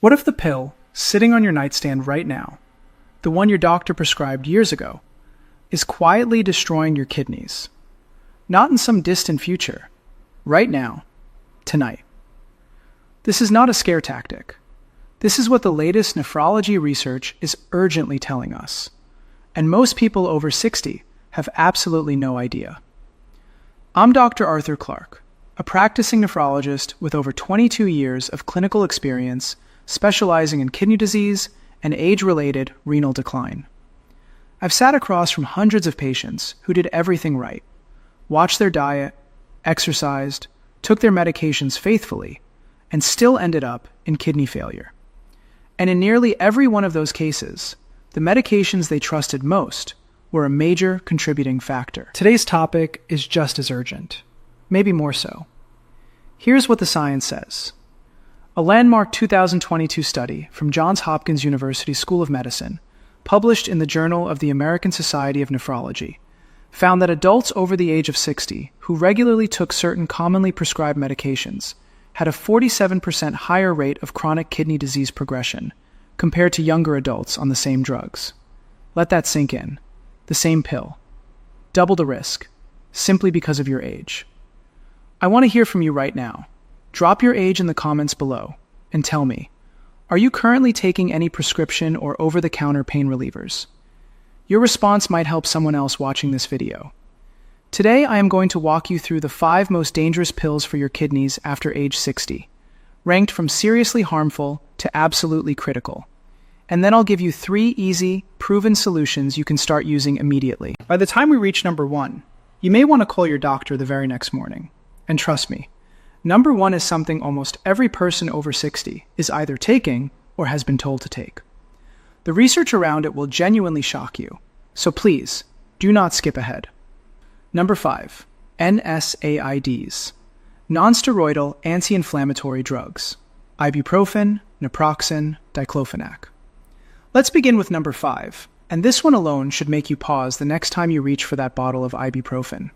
What if the pill sitting on your nightstand right now, the one your doctor prescribed years ago, is quietly destroying your kidneys? Not in some distant future, right now, tonight. This is not a scare tactic. This is what the latest nephrology research is urgently telling us. And most people over 60 have absolutely no idea. I'm Dr. Arthur Clark, a practicing nephrologist with over 22 years of clinical experience specializing in kidney disease and age-related renal decline. I've sat across from hundreds of patients who did everything right, watched their diet, exercised, took their medications faithfully, and still ended up in kidney failure. And in nearly every one of those cases, the medications they trusted most were a major contributing factor. Today's topic is just as urgent, maybe more so. Here's what the science says. A landmark 2022 study from Johns Hopkins University School of Medicine, published in the Journal of the American Society of Nephrology, found that adults over the age of 60 who regularly took certain commonly prescribed medications had a 47% higher rate of chronic kidney disease progression compared to younger adults on the same drugs. Let that sink in. The same pill. Double the risk, simply because of your age. I want to hear from you right now. Drop your age in the comments below and tell me, are you currently taking any prescription or over-the-counter pain relievers? Your response might help someone else watching this video. Today, I am going to walk you through the 5 most dangerous pills for your kidneys after age 60, ranked from seriously harmful to absolutely critical. And then I'll give you 3 easy, proven solutions you can start using immediately. By the time we reach number 1, you may want to call your doctor the very next morning. And trust me, number 1 is something almost every person over 60 is either taking or has been told to take. The research around it will genuinely shock you, so please, do not skip ahead. Number 5, NSAIDs, non-steroidal anti-inflammatory drugs, ibuprofen, naproxen, diclofenac. Let's begin with number 5, and this one alone should make you pause the next time you reach for that bottle of ibuprofen.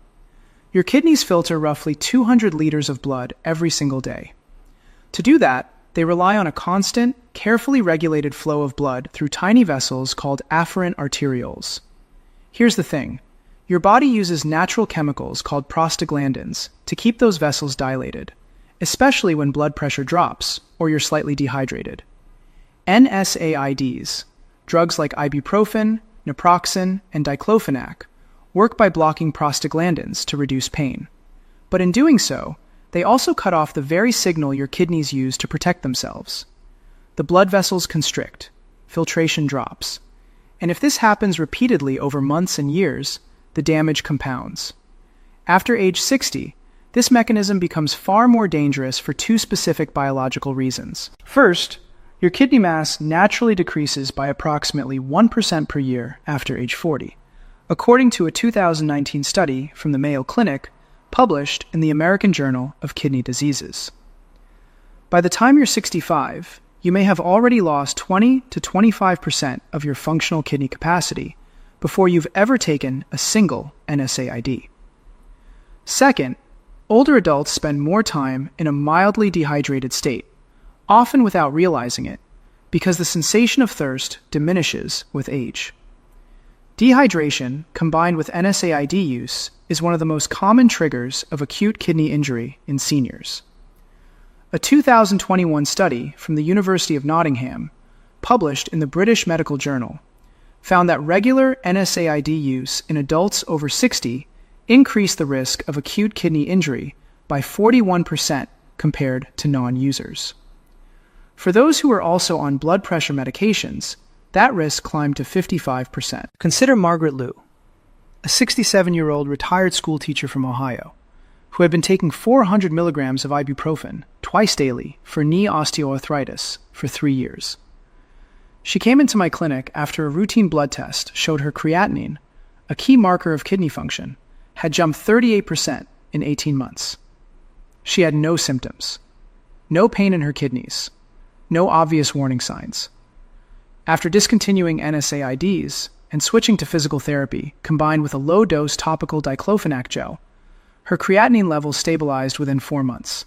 Your kidneys filter roughly 200 liters of blood every single day. To do that, they rely on a constant, carefully regulated flow of blood through tiny vessels called afferent arterioles. Here's the thing. Your body uses natural chemicals called prostaglandins to keep those vessels dilated, especially when blood pressure drops or you're slightly dehydrated. NSAIDs, drugs like ibuprofen, naproxen, and diclofenac, work by blocking prostaglandins to reduce pain. But in doing so, they also cut off the very signal your kidneys use to protect themselves. The blood vessels constrict, filtration drops, and if this happens repeatedly over months and years, the damage compounds. After age 60, this mechanism becomes far more dangerous for 2 specific biological reasons. First, your kidney mass naturally decreases by approximately 1% per year after age 40, according to a 2019 study from the Mayo Clinic published in the American Journal of Kidney Diseases. By the time you're 65, you may have already lost 20 to 25% of your functional kidney capacity before you've ever taken a single NSAID. Second, older adults spend more time in a mildly dehydrated state, often without realizing it, because the sensation of thirst diminishes with age. Dehydration, combined with NSAID use, is one of the most common triggers of acute kidney injury in seniors. A 2021 study from the University of Nottingham, published in the British Medical Journal, found that regular NSAID use in adults over 60 increased the risk of acute kidney injury by 41% compared to non-users. For those who are also on blood pressure medications, that risk climbed to 55%. Consider Margaret Liu, a 67-year-old retired school teacher from Ohio, who had been taking 400 milligrams of ibuprofen twice daily for knee osteoarthritis for 3 years. She came into my clinic after a routine blood test showed her creatinine, a key marker of kidney function, had jumped 38% in 18 months. She had no symptoms, no pain in her kidneys, no obvious warning signs. After discontinuing NSAIDs and switching to physical therapy combined with a low-dose topical diclofenac gel, her creatinine levels stabilized within 4 months.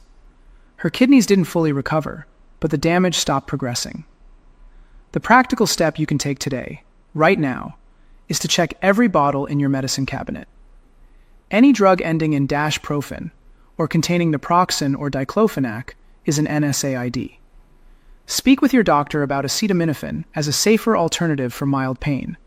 Her kidneys didn't fully recover, but the damage stopped progressing. The practical step you can take today, right now, is to check every bottle in your medicine cabinet. Any drug ending in -profen or containing naproxen or diclofenac is an NSAID. Speak with your doctor about acetaminophen as a safer alternative for mild pain,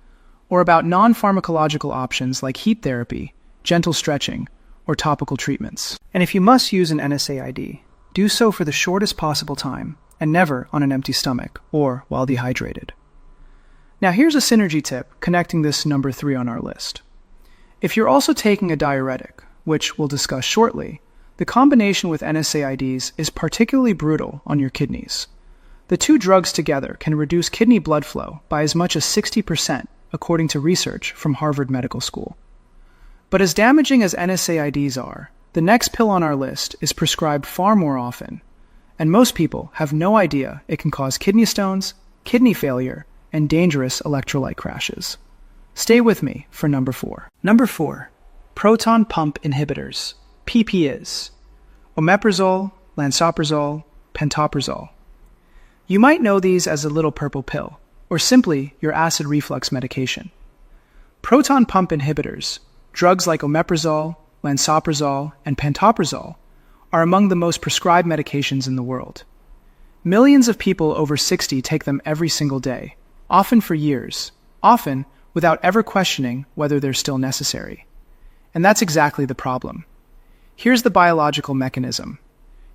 or about non-pharmacological options like heat therapy, gentle stretching, or topical treatments. And if you must use an NSAID, do so for the shortest possible time and never on an empty stomach or while dehydrated. Now here's a synergy tip connecting this number 3 on our list. If you're also taking a diuretic, which we'll discuss shortly, the combination with NSAIDs is particularly brutal on your kidneys. The two drugs together can reduce kidney blood flow by as much as 60%, according to research from Harvard Medical School. But as damaging as NSAIDs are, the next pill on our list is prescribed far more often, and most people have no idea it can cause kidney stones, kidney failure, and dangerous electrolyte crashes. Stay with me for number 4. Number 4. Proton pump inhibitors, PPIs, omeprazole, lansoprazole, pantoprazole. You might know these as a little purple pill, or simply your acid reflux medication. Proton pump inhibitors, drugs like omeprazole, lansoprazole, and pantoprazole, are among the most prescribed medications in the world. Millions of people over 60 take them every single day, often for years, often without ever questioning whether they're still necessary. And that's exactly the problem. Here's the biological mechanism.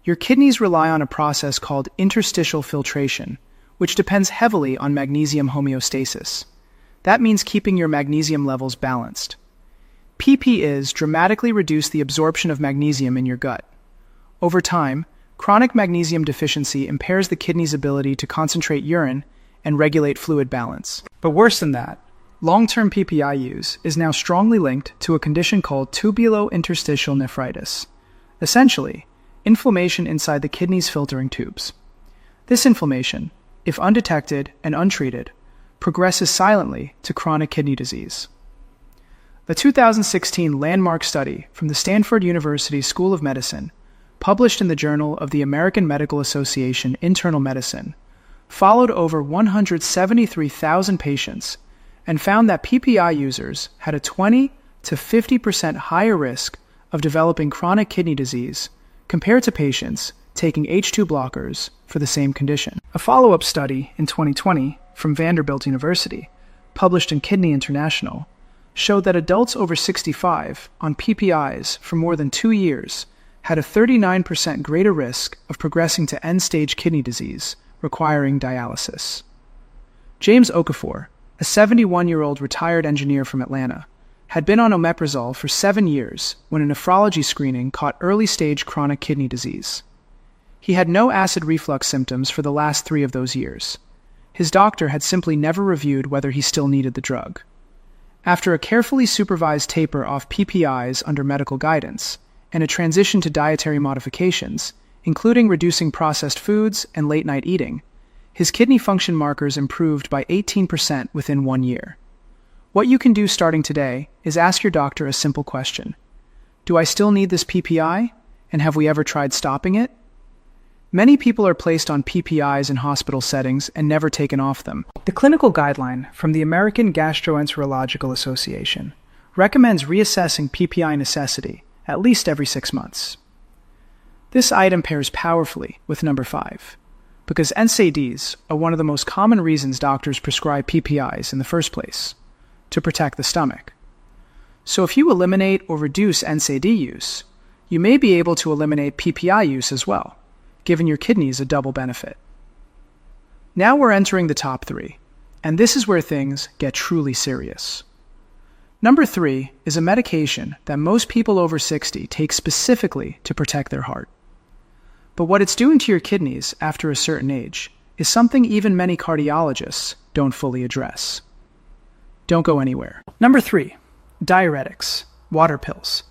Your kidneys rely on a process called interstitial filtration, which depends heavily on magnesium homeostasis. That means keeping your magnesium levels balanced. PPIs dramatically reduce the absorption of magnesium in your gut. Over time, chronic magnesium deficiency impairs the kidney's ability to concentrate urine and regulate fluid balance. But worse than that, long-term PPI use is now strongly linked to a condition called tubulointerstitial nephritis. Essentially, inflammation inside the kidney's filtering tubes. This inflammation, if undetected and untreated, progresses silently to chronic kidney disease. The 2016 landmark study from the Stanford University School of Medicine, published in the Journal of the American Medical Association Internal Medicine, followed over 173,000 patients and found that PPI users had a 20 to 50% higher risk of developing chronic kidney disease compared to patients taking H2 blockers for the same condition. A follow-up study in 2020 from Vanderbilt University, published in Kidney International, showed that adults over 65 on PPIs for more than 2 years had a 39% greater risk of progressing to end-stage kidney disease requiring dialysis. James Okafor, a 71-year-old retired engineer from Atlanta, had been on omeprazole for 7 years when a nephrology screening caught early-stage chronic kidney disease. He had no acid reflux symptoms for the last 3 of those years. His doctor had simply never reviewed whether he still needed the drug. After a carefully supervised taper off PPIs under medical guidance and a transition to dietary modifications, including reducing processed foods and late-night eating, his kidney function markers improved by 18% within 1 year. What you can do starting today is ask your doctor a simple question. Do I still need this PPI? And have we ever tried stopping it? Many people are placed on PPIs in hospital settings and never taken off them. The clinical guideline from the American Gastroenterological Association recommends reassessing PPI necessity at least every 6 months. This item pairs powerfully with number 5, because NSAIDs are one of the most common reasons doctors prescribe PPIs in the first place, to protect the stomach. So if you eliminate or reduce NSAID use, you may be able to eliminate PPI use as well, giving your kidneys a double benefit. Now we're entering the top 3, and this is where things get truly serious. Number 3 is a medication that most people over 60 take specifically to protect their heart. But what it's doing to your kidneys after a certain age is something even many cardiologists don't fully address. Don't go anywhere. Number 3, diuretics, water pills,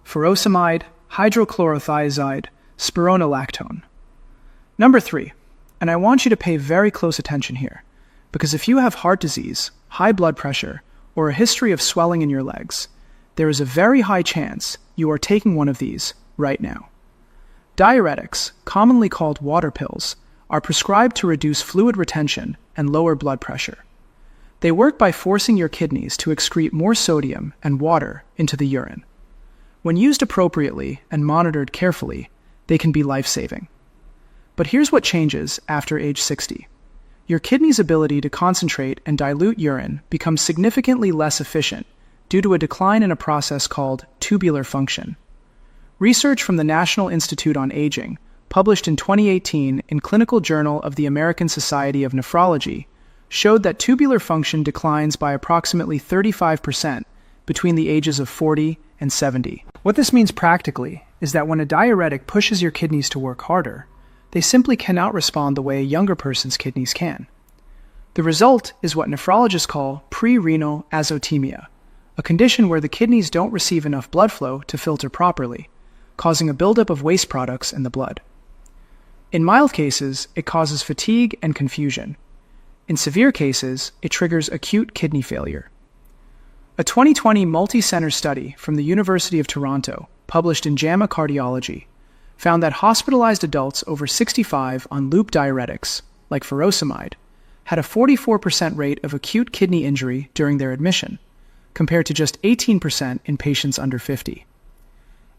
furosemide, hydrochlorothiazide, spironolactone. Number 3, and I want you to pay very close attention here, because if you have heart disease, high blood pressure, or a history of swelling in your legs, there is a very high chance you are taking one of these right now. Diuretics, commonly called water pills, are prescribed to reduce fluid retention and lower blood pressure. They work by forcing your kidneys to excrete more sodium and water into the urine. When used appropriately and monitored carefully, they can be life-saving. But here's what changes after age 60. Your kidney's ability to concentrate and dilute urine becomes significantly less efficient due to a decline in a process called tubular function. Research from the National Institute on Aging, published in 2018 in Clinical Journal of the American Society of Nephrology, showed that tubular function declines by approximately 35% between the ages of 40 and 70. What this means practically is that when a diuretic pushes your kidneys to work harder, they simply cannot respond the way a younger person's kidneys can. The result is what nephrologists call pre-renal azotemia, a condition where the kidneys don't receive enough blood flow to filter properly, causing a buildup of waste products in the blood. In mild cases, it causes fatigue and confusion. In severe cases, it triggers acute kidney failure. A 2020 multi-center study from the University of Toronto, published in JAMA Cardiology, found that hospitalized adults over 65 on loop diuretics, like furosemide, had a 44% rate of acute kidney injury during their admission, compared to just 18% in patients under 50.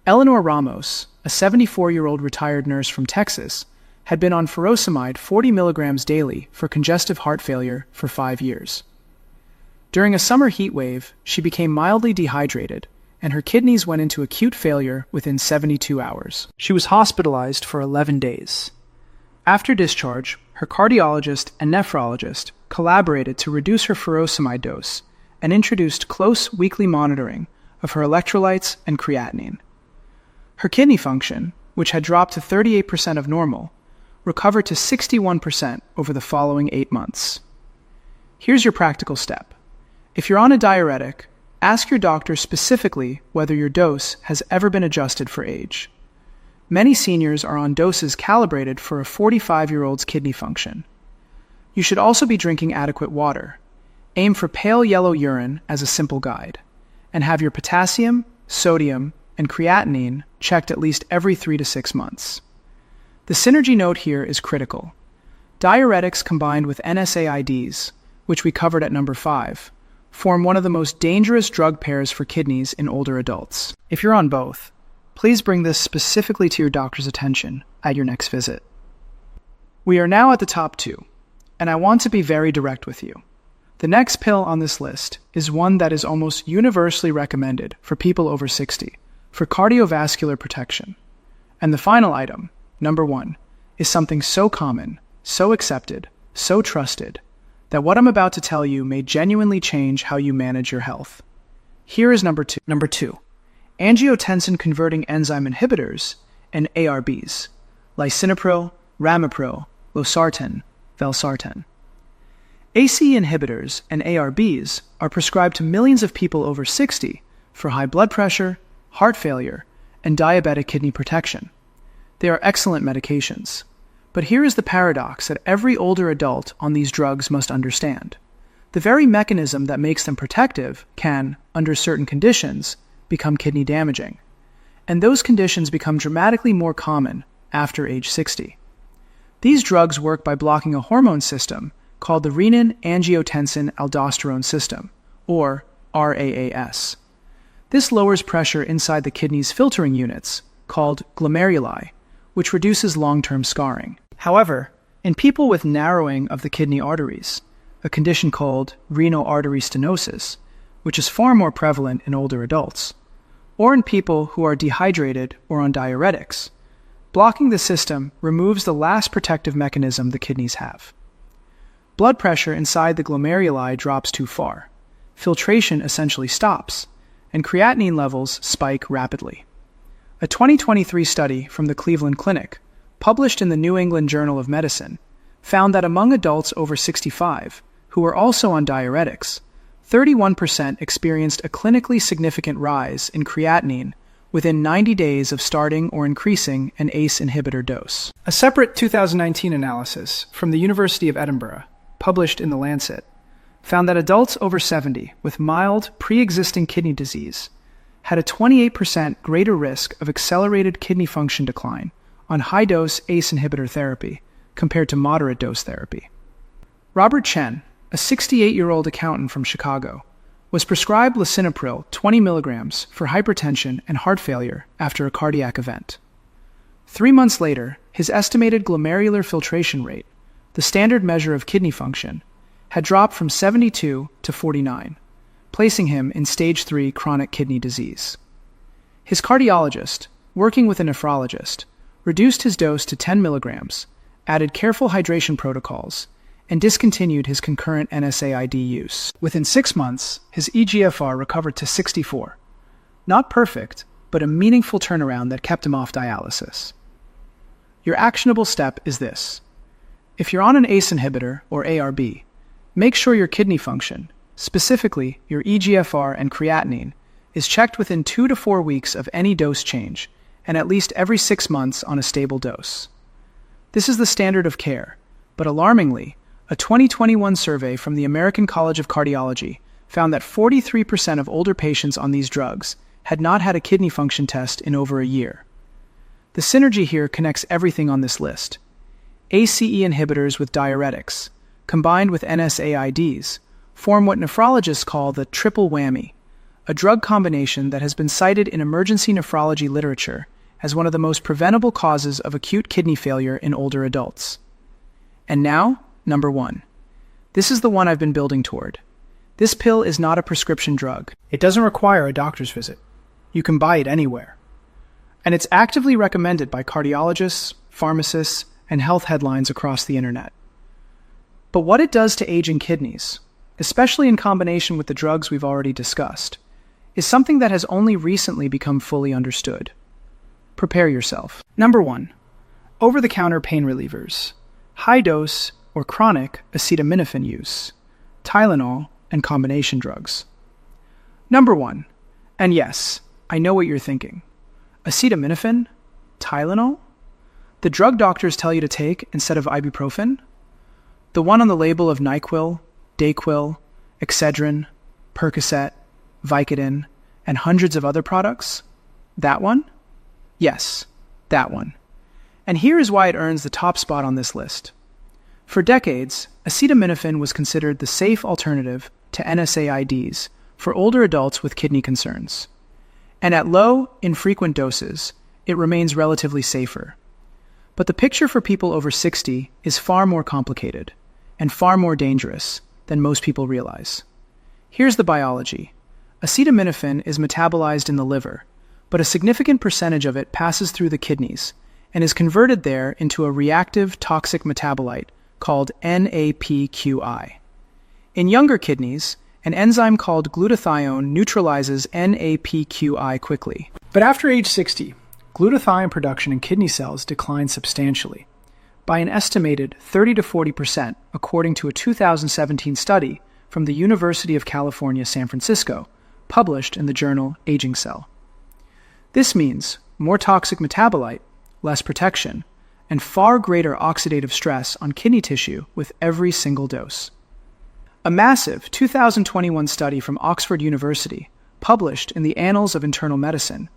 Eleanor Ramos, a 74-year-old retired nurse from Texas, had been on furosemide 40 milligrams daily for congestive heart failure for 5 years. During a summer heat wave, she became mildly dehydrated, and her kidneys went into acute failure within 72 hours. She was hospitalized for 11 days. After discharge, her cardiologist and nephrologist collaborated to reduce her furosemide dose and introduced close weekly monitoring of her electrolytes and creatinine. Her kidney function, which had dropped to 38% of normal, recovered to 61% over the following 8 months. Here's your practical step. If you're on a diuretic, ask your doctor specifically whether your dose has ever been adjusted for age. Many seniors are on doses calibrated for a 45-year-old's kidney function. You should also be drinking adequate water. Aim for pale yellow urine as a simple guide, and have your potassium, sodium, and creatinine checked at least every 3 to 6 months. The synergy note here is critical. Diuretics combined with NSAIDs, which we covered at number 5, form one of the most dangerous drug pairs for kidneys in older adults. If you're on both, please bring this specifically to your doctor's attention at your next visit. We are now at the top 2, and I want to be very direct with you. The next pill on this list is one that is almost universally recommended for people over 60 for cardiovascular protection. And the final item, number 1, is something so common, so accepted, so trusted, that what I'm about to tell you may genuinely change how you manage your health. Here is number 2. Number 2, angiotensin-converting enzyme inhibitors and ARBs, lisinopril, ramipril, losartan, valsartan. ACE inhibitors and ARBs are prescribed to millions of people over 60 for high blood pressure, heart failure, and diabetic kidney protection. They are excellent medications. But here is the paradox that every older adult on these drugs must understand. The very mechanism that makes them protective can, under certain conditions, become kidney damaging. And those conditions become dramatically more common after age 60. These drugs work by blocking a hormone system called the renin-angiotensin-aldosterone system, or RAAS. This lowers pressure inside the kidney's filtering units, called glomeruli, which reduces long-term scarring. However, in people with narrowing of the kidney arteries, a condition called renal artery stenosis, which is far more prevalent in older adults, or in people who are dehydrated or on diuretics, blocking the system removes the last protective mechanism the kidneys have. Blood pressure inside the glomeruli drops too far, filtration essentially stops, and creatinine levels spike rapidly. A 2023 study from the Cleveland Clinic, published in the New England Journal of Medicine, found that among adults over 65 who were also on diuretics, 31% experienced a clinically significant rise in creatinine within 90 days of starting or increasing an ACE inhibitor dose. A separate 2019 analysis from the University of Edinburgh, published in The Lancet, found that adults over 70 with mild pre-existing kidney disease had a 28% greater risk of accelerated kidney function decline on high-dose ACE inhibitor therapy compared to moderate dose therapy. Robert Chen, a 68-year-old accountant from Chicago, was prescribed lisinopril 20 milligrams for hypertension and heart failure after a cardiac event. 3 months later, his estimated glomerular filtration rate, the standard measure of kidney function, had dropped from 72 to 49, placing him in stage 3 chronic kidney disease. His cardiologist, working with a nephrologist, reduced his dose to 10 milligrams, added careful hydration protocols, and discontinued his concurrent NSAID use. Within 6 months, his eGFR recovered to 64. Not perfect, but a meaningful turnaround that kept him off dialysis. Your actionable step is this. If you're on an ACE inhibitor, or ARB, make sure your kidney function, specifically your eGFR and creatinine, is checked within 2 to 4 weeks of any dose change, and at least every 6 months on a stable dose. This is the standard of care, but alarmingly, a 2021 survey from the American College of Cardiology found that 43% of older patients on these drugs had not had a kidney function test in over a year. The synergy here connects everything on this list. ACE inhibitors with diuretics, combined with NSAIDs, form what nephrologists call the triple whammy, a drug combination that has been cited in emergency nephrology literature as one of the most preventable causes of acute kidney failure in older adults. And now, number 1. This is the one I've been building toward. This pill is not a prescription drug. It doesn't require a doctor's visit. You can buy it anywhere. And it's actively recommended by cardiologists, pharmacists, and health headlines across the internet. But what it does to aging kidneys, especially in combination with the drugs we've already discussed, is something that has only recently become fully understood. Prepare yourself. Number 1. Over-the-counter pain relievers, high-dose or chronic acetaminophen use, Tylenol, and combination drugs. Number 1. And yes, I know what you're thinking. Acetaminophen? Tylenol? The drug doctors tell you to take instead of ibuprofen? The one on the label of NyQuil, Dayquil, Excedrin, Percocet, Vicodin, and hundreds of other products? That one? Yes, that one. And here is why it earns the top spot on this list. For decades, acetaminophen was considered the safe alternative to NSAIDs for older adults with kidney concerns. And at low, infrequent doses, it remains relatively safer. But the picture for people over 60 is far more complicated and far more dangerous than most people realize. Here's the biology. Acetaminophen is metabolized in the liver, but a significant percentage of it passes through the kidneys and is converted there into a reactive toxic metabolite called NAPQI. In younger kidneys, an enzyme called glutathione neutralizes NAPQI quickly. But after age 60, glutathione production in kidney cells declines substantially, by an estimated 30 to 40%, according to a 2017 study from the University of California, San Francisco, published in the journal Aging Cell. This means more toxic metabolite, less protection, and far greater oxidative stress on kidney tissue with every single dose. A massive 2021 study from Oxford University, published in the Annals of Internal Medicine,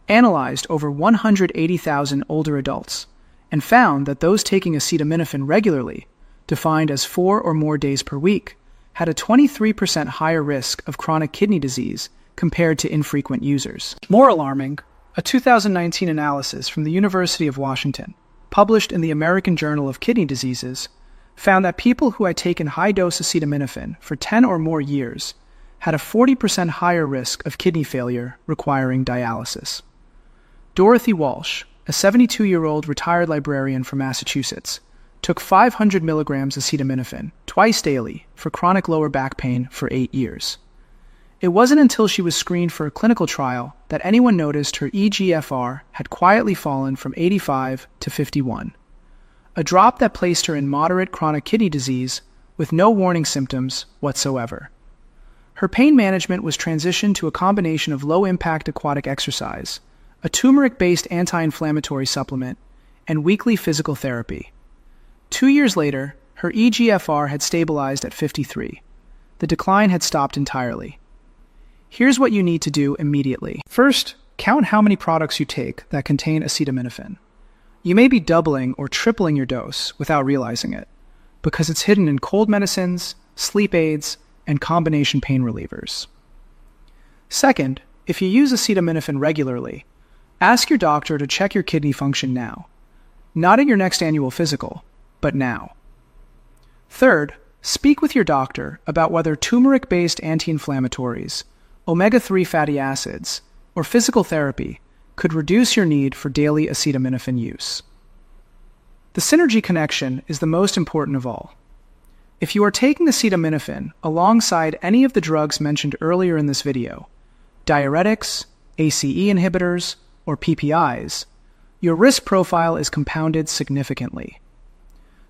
analyzed over 180,000 older adults and found that those taking acetaminophen regularly, defined as 4 or more days per week, had a 23% higher risk of chronic kidney disease compared to infrequent users. More alarming, a 2019 analysis from the University of Washington, published in the American Journal of Kidney Diseases, found that people who had taken high-dose acetaminophen for 10 or more years had a 40% higher risk of kidney failure requiring dialysis. Dorothy Walsh, a 72-year-old retired librarian from Massachusetts, took 500 milligrams acetaminophen twice daily for chronic lower back pain for 8 years. It wasn't until she was screened for a clinical trial that anyone noticed her eGFR had quietly fallen from 85 to 51, a drop that placed her in moderate chronic kidney disease with no warning symptoms whatsoever. Her pain management was transitioned to a combination of low-impact aquatic exercise, a turmeric-based anti-inflammatory supplement, and weekly physical therapy. 2 years later, her eGFR had stabilized at 53. The decline had stopped entirely. Here's what you need to do immediately. First, count how many products you take that contain acetaminophen. You may be doubling or tripling your dose without realizing it, because it's hidden in cold medicines, sleep aids, and combination pain relievers. Second, if you use acetaminophen regularly, ask your doctor to check your kidney function now. Not at your next annual physical, but now. Third, speak with your doctor about whether turmeric-based anti-inflammatories, omega-3 fatty acids, or physical therapy could reduce your need for daily acetaminophen use. The synergy connection is the most important of all. If you are taking acetaminophen alongside any of the drugs mentioned earlier in this video, diuretics, ACE inhibitors, or PPIs, your risk profile is compounded significantly.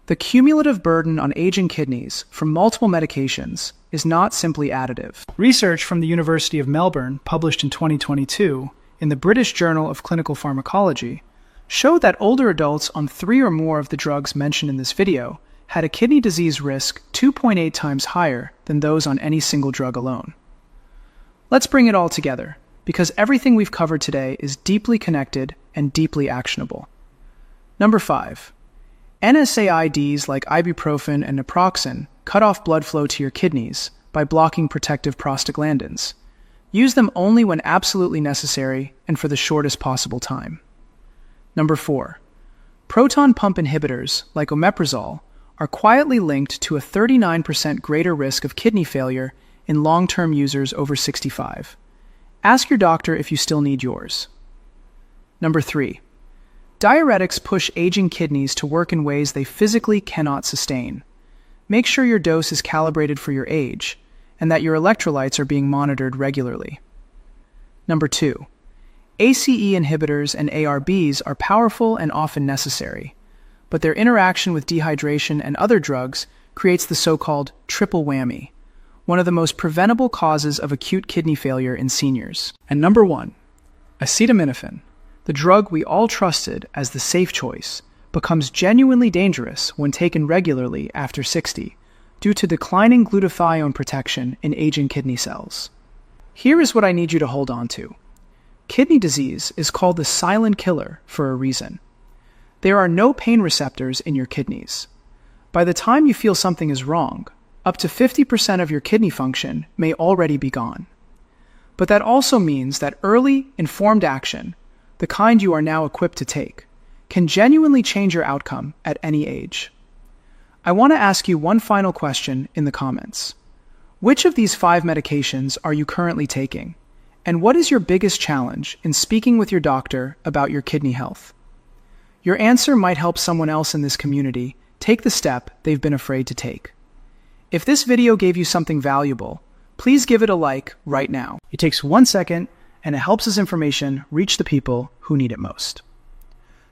The cumulative burden on aging kidneys from multiple medications is not simply additive. Research from the University of Melbourne, published in 2022 in the British Journal of Clinical Pharmacology, showed that older adults on 3 or more of the drugs mentioned in this video had a kidney disease risk 2.8 times higher than those on any single drug alone. Let's bring it all together, because everything we've covered today is deeply connected and deeply actionable. Number 5. NSAIDs like ibuprofen and naproxen cut off blood flow to your kidneys by blocking protective prostaglandins. Use them only when absolutely necessary and for the shortest possible time. Number 4. Proton pump inhibitors like omeprazole are quietly linked to a 39% greater risk of kidney failure in long-term users over 65. Ask your doctor if you still need yours. Number 3. Diuretics push aging kidneys to work in ways they physically cannot sustain. Make sure your dose is calibrated for your age and that your electrolytes are being monitored regularly. Number 2. ACE inhibitors and ARBs are powerful and often necessary, but their interaction with dehydration and other drugs creates the so-called triple whammy, one of the most preventable causes of acute kidney failure in seniors. And number 1, acetaminophen, the drug we all trusted as the safe choice, becomes genuinely dangerous when taken regularly after 60 due to declining glutathione protection in aging kidney cells. Here is what I need you to hold on to. Kidney disease is called the silent killer for a reason. There are no pain receptors in your kidneys. By the time you feel something is wrong, up to 50% of your kidney function may already be gone. But that also means that early, informed action, the kind you are now equipped to take, can genuinely change your outcome at any age. I want to ask you one final question in the comments. Which of these 5 medications are you currently taking? And what is your biggest challenge in speaking with your doctor about your kidney health? Your answer might help someone else in this community take the step they've been afraid to take. If this video gave you something valuable, please give it a like right now. It takes 1 second, and it helps this information reach the people who need it most.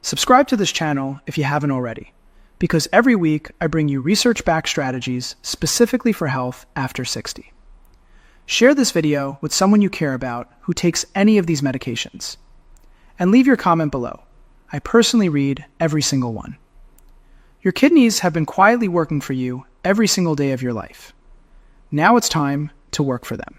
Subscribe to this channel if you haven't already, because every week I bring you research-backed strategies specifically for health after 60. Share this video with someone you care about who takes any of these medications. And leave your comment below. I personally read every single one. Your kidneys have been quietly working for you every single day of your life. Now it's time to work for them.